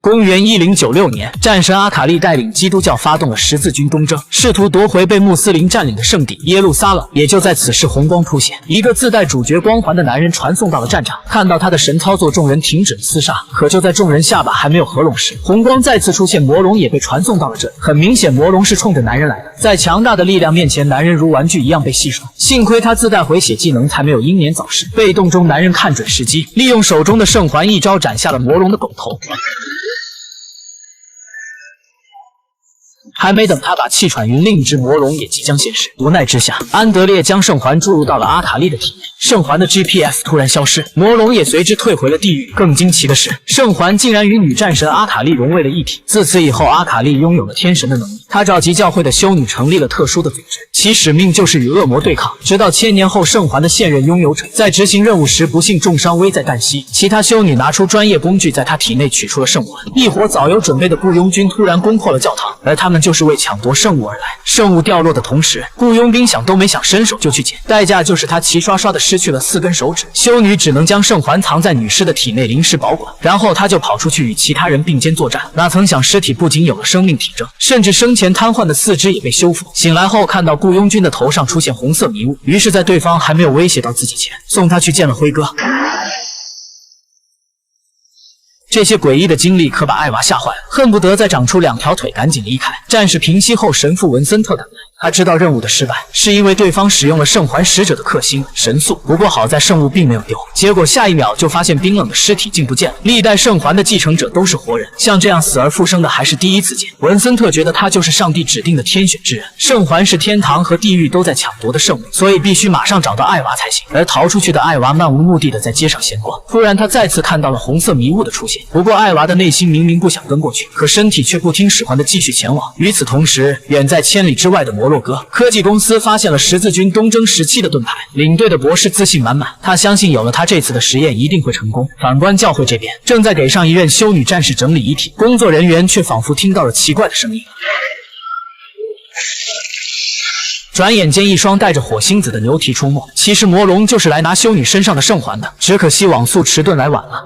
公元1096年，战神阿卡丽带领基督教发动了十字军东征，试图夺回被穆斯林占领的圣地耶路撒冷。也就在此时，红光出现，一个自带主角光环的男人传送到了战场。看到他的神操作，众人停止了厮杀。可就在众人下巴还没有合拢时，红光再次出现，魔龙也被传送到了这里。很明显，魔龙是冲着男人来的。在强大的力量面前，男人如玩具一样被戏耍。幸亏他自带回血技能，才没有英年早逝。被动中，男人看准时机，利用手中的圣环一招斩下了魔龙的狗头。还没等他把气喘匀，另一只魔龙也即将现世。无奈之下，安德烈将圣环注入到了阿卡丽的体内，圣环的 GPS 突然消失，魔龙也随之退回了地狱。更惊奇的是，圣环竟然与女战神阿卡丽融为了一体。自此以后，阿卡丽拥有了天神的能力。他召集教会的修女，成立了特殊的组织，其使命就是与恶魔对抗。直到1000年后，圣环的现任拥有者在执行任务时不幸重伤，危在旦夕。其他修女拿出专业工具，在他体内取出了圣环。一伙早有准备的雇佣军突然攻破了教堂，而他们就是为抢夺圣物而来。圣物掉落的同时，雇佣兵想都没想，伸手就去捡，代价就是他齐刷刷的失去了4根手指。修女只能将圣环藏在女尸的体内临时保管，然后他就跑出去与其他人并肩作战。哪曾想尸体不仅有了生命体征，甚至生前瘫痪的4肢也被修复。醒来后看到雇佣军的头上出现红色迷雾，于是在对方还没有威胁到自己前，送他去见了辉哥。这些诡异的经历可把艾娃吓坏了，恨不得再长出2条腿赶紧离开。战事平息后，神父文森特赶来，他知道任务的失败是因为对方使用了圣环使者的克星神速，不过好在圣物并没有丢，结果下一秒就发现冰冷的尸体竟不见了。历代圣环的继承者都是活人，像这样死而复生的还是第一次见。文森特觉得他就是上帝指定的天选之人，圣环是天堂和地狱都在抢夺的圣物，所以必须马上找到艾娃才行。而逃出去的艾娃漫无目的的在街上闲逛，突然他再次看到了红色迷雾的出现。不过艾娃的内心明明不想跟过去，可身体却不听使唤的继续前往。与此同时，远在千里之外的摩洛哥科技公司发现了十字军东征时期的盾牌，领队的博士自信满满，他相信有了他这次的实验一定会成功。反观教会这边，正在给上一任修女战士整理遗体，工作人员却仿佛听到了奇怪的声音。转眼间，一双带着火星子的牛蹄出没，其实魔龙就是来拿修女身上的圣环的，只可惜网速迟钝来晚了。